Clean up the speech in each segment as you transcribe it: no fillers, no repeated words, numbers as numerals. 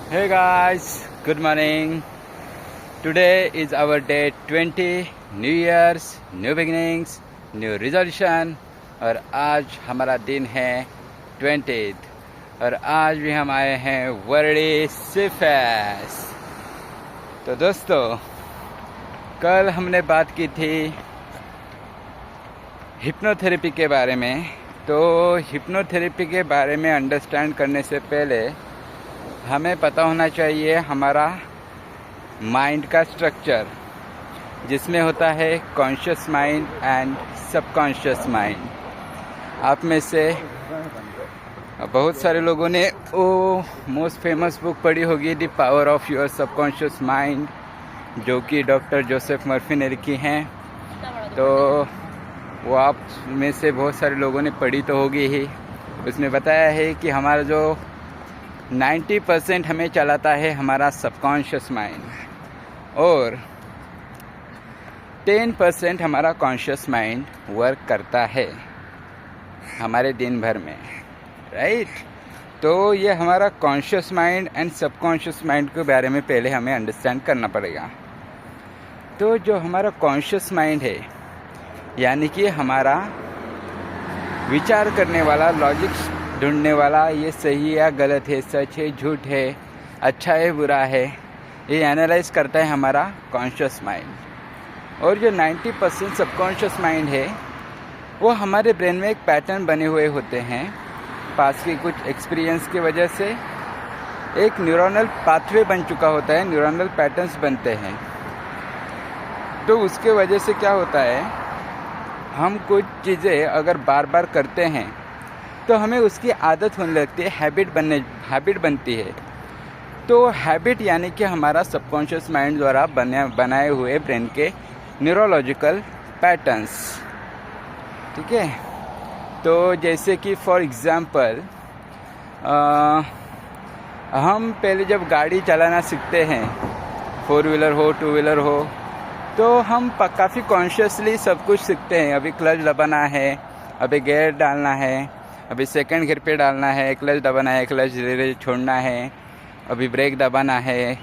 Hey guys, good morning. Today is our day 20, New Year's, New Beginnings, New Resolution और आज हमारा दिन है 20th और आज भी हम आए हैं वर्ली सिफेस। तो दोस्तों, कल हमने बात की थी हिप्नोथेरेपी के बारे में। तो हिप्नोथेरेपी के बारे में अंडरस्टैंड करने से पहले हमें पता होना चाहिए हमारा माइंड का स्ट्रक्चर, जिसमें होता है conscious mind and subconscious mind. आप में से बहुत सारे लोगों ने वो मोस्ट फेमस बुक पढ़ी होगी, the power of your subconscious mind, जो कि डॉक्टर जोसेफ मर्फी ने लिखी हैं। तो वो आप में से बहुत सारे लोगों ने पढ़ी तो होगी ही। उसमें बताया है कि हमारा जो 90% हमें चलाता है हमारा सबकॉन्शियस माइंड और 10% हमारा कॉन्शियस माइंड वर्क करता है हमारे दिन भर में, राइट। तो ये हमारा conscious mind and subconscious mind के बारे में पहले हमें अंडरस्टैंड करना पड़ेगा। तो जो हमारा कॉन्शियस माइंड है, यानी कि हमारा विचार करने वाला, लॉजिक ढूंढने वाला, ये सही है या गलत है, सच है झूठ है, अच्छा है बुरा है, ये एनालाइज करता है हमारा कॉन्शियस माइंड। और जो 90% सबकॉन्शियस माइंड है, वो हमारे ब्रेन में एक पैटर्न बने हुए होते हैं। पास के कुछ एक्सपीरियंस की वजह से एक न्यूरॉनल पाथवे बन चुका होता है, न्यूरॉनल पैटर्न्स बनते हैं। तो उसके वजह से क्या होता है, हम कुछ चीज़ें अगर बार बार करते हैं तो हमें उसकी आदत होने लगती है, हैबिट बनती है। तो हैबिट यानी कि हमारा सबकॉन्शियस माइंड द्वारा बनाए हुए ब्रेन के न्यूरोलॉजिकल पैटर्न्स, ठीक है। तो जैसे कि फॉर एग्ज़ाम्पल, हम पहले जब गाड़ी चलाना सीखते हैं, 4 व्हीलर हो 2 व्हीलर हो, तो हम काफ़ी कॉन्शियसली सब कुछ सीखते हैं। अभी क्लच दबाना है, अभी गियर डालना है, अभी सेकंड गियर पे डालना है, क्लच दबाना है, क्लच धीरे धीरे छोड़ना है, अभी ब्रेक दबाना है,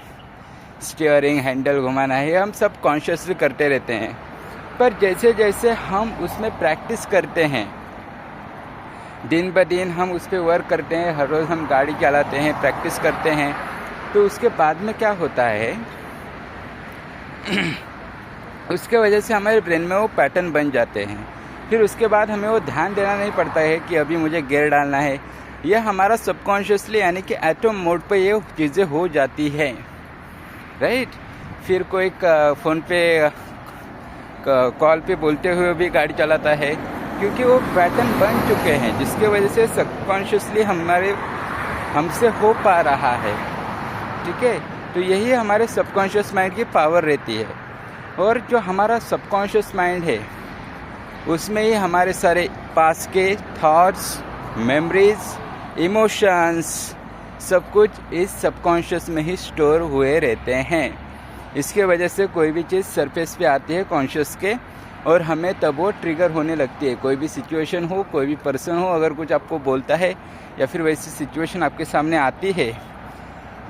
स्टीयरिंग हैंडल घुमाना है, हम सब कॉन्शियसली करते रहते हैं। पर जैसे जैसे हम उसमें प्रैक्टिस करते हैं, दिन ब दिन हम उस पर वर्क करते हैं, हर रोज़ हम गाड़ी चलाते हैं, प्रैक्टिस करते हैं, तो उसके बाद में क्या होता है उसके वजह से हमारे ब्रेन में वो पैटर्न बन जाते हैं। फिर उसके बाद हमें वो ध्यान देना नहीं पड़ता है कि अभी मुझे गियर डालना है। यह हमारा सबकॉन्शियसली यानी कि एटम मोड पे ये चीज़ें हो जाती हैं, राइट। फिर कोई फ़ोन पे कॉल पे बोलते हुए भी गाड़ी चलाता है, क्योंकि वो पैटर्न बन चुके हैं, जिसके वजह से सबकॉन्शियसली हमसे हो पा रहा है, ठीक है। तो यही हमारे सबकॉन्शियस माइंड की पावर रहती है। और जो हमारा सबकॉन्शियस माइंड है, उसमें ही हमारे सारे पास के थॉट्स, मेमोरीज, इमोशंस, सब कुछ इस सबकॉन्शियस में ही स्टोर हुए रहते हैं। इसके वजह से कोई भी चीज़ सरफेस पे आती है कॉन्शियस के, और हमें तब वो ट्रिगर होने लगती है। कोई भी सिचुएशन हो, कोई भी पर्सन हो, अगर कुछ आपको बोलता है या फिर वैसी सिचुएशन आपके सामने आती है,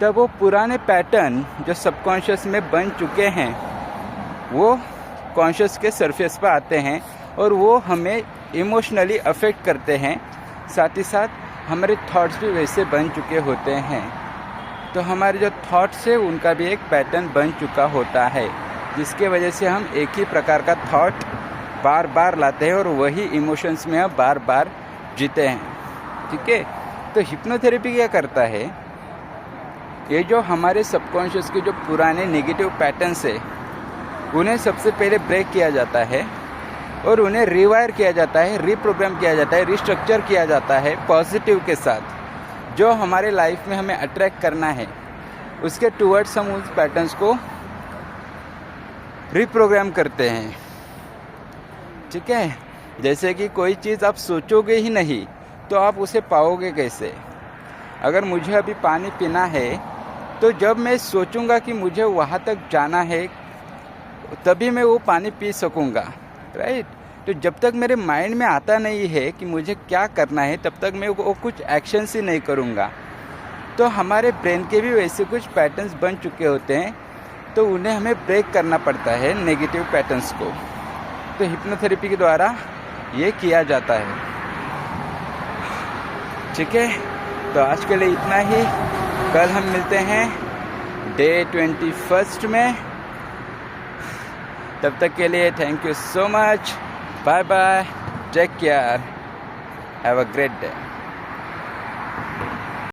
तब वो पुराने पैटर्न जो सबकॉन्शियस में बन चुके हैं, वो कॉन्शियस के सरफेस पर आते हैं और वो हमें इमोशनली अफेक्ट करते हैं। साथ ही साथ हमारे थॉट्स भी वैसे बन चुके होते हैं। तो हमारे जो थॉट्स है, उनका भी एक पैटर्न बन चुका होता है, जिसके वजह से हम एक ही प्रकार का थॉट बार बार लाते हैं और वही इमोशंस में हम बार बार जीते हैं, ठीक है। तो हिप्नोथेरेपी क्या करता है, ये जो हमारे सबकॉन्शियस के जो पुराने नेगेटिव पैटर्न्स है, उन्हें सबसे पहले ब्रेक किया जाता है और उन्हें रिवायर किया जाता है, रीप्रोग्राम किया जाता है, रिस्ट्रक्चर किया जाता है पॉजिटिव के साथ। जो हमारे लाइफ में हमें अट्रैक्ट करना है, उसके टूवर्ड्स हम उस पैटर्न्स को रीप्रोग्राम करते हैं, ठीक है। जैसे कि कोई चीज़ आप सोचोगे ही नहीं तो आप उसे पाओगे कैसे। अगर मुझे अभी पानी पीना है, तो जब मैं सोचूंगा कि मुझे वहाँ तक जाना है, तभी मैं वो पानी पी सकूँगा, राइट। तो जब तक मेरे माइंड में आता नहीं है कि मुझे क्या करना है, तब तक मैं वो कुछ एक्शंस ही नहीं करूँगा। तो हमारे ब्रेन के भी वैसे कुछ पैटर्न्स बन चुके होते हैं, तो उन्हें हमें ब्रेक करना पड़ता है नेगेटिव पैटर्न्स को। तो हिप्नोथेरेपी के द्वारा ये किया जाता है। ठीक है, तो आज के लिए इतना ही। कल हम मिलते हैं डे 21 में। तब तक के लिए thank you so much. Bye bye, take care, have a great day.